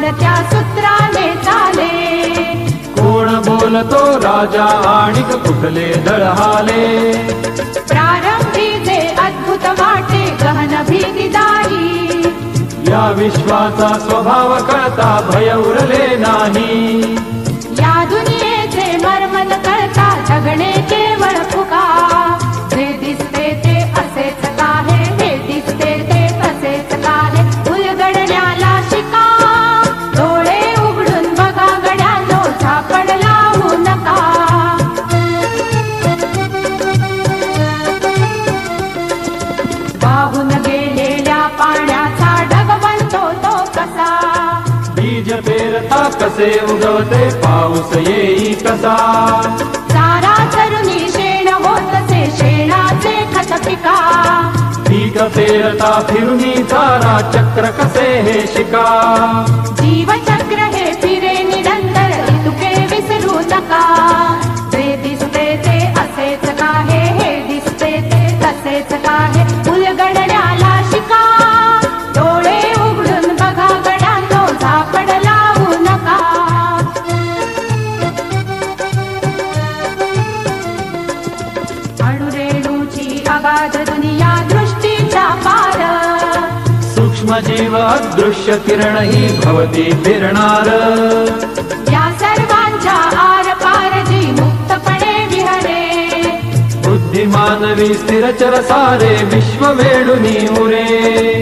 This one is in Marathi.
बोलत्या सूत्राने चाले. कोण बोलतो राजा आणिक कुठले दळहाले. प्रारंभी जे अद्भुत वाटे गहन भीतीदायी. या विश्वाचा स्वभाव कळता भय उरले नाही. या दुनियेचे मर्म न कळता जगणे केवळ फुका. जे दिसते ते असेच काहे, हे दिसते ते तसेच काहे. उलगडण्याला शिका, डोळे उघडून बघा गड्यांनो, झापड लावू नका. वाहून गेलेल्या पाण्याचा ढग बनतो तो कसा. बीज पेरता कसे उगवते पाऊस येई कसा. चारा चरुनी शेण होतसे शेणाचे खत पिका. पीक पेरता फिरुनी चारा चक्र कसे हे शिका. जीवचक्र हे फिरे निरंतर तुके विसरू नका. जे दिसते ते असेच काहे, हे दिसते ते तसेच काहे. उलगडण्याला शिका, डोळे उघडून बघा गड्यांनो, झापड लावू नका. अणुरेणूची अगाध दुनिया दृष्टीचा पार. सूक्ष्म जीव अदृश्य किरण ही भवती फिरणार. या सर्वांच्या आर पार जी मुक्तपणे विहरे. बुद्धिमानवी स्थिरचर सारे विश्व वेडुनी उरे.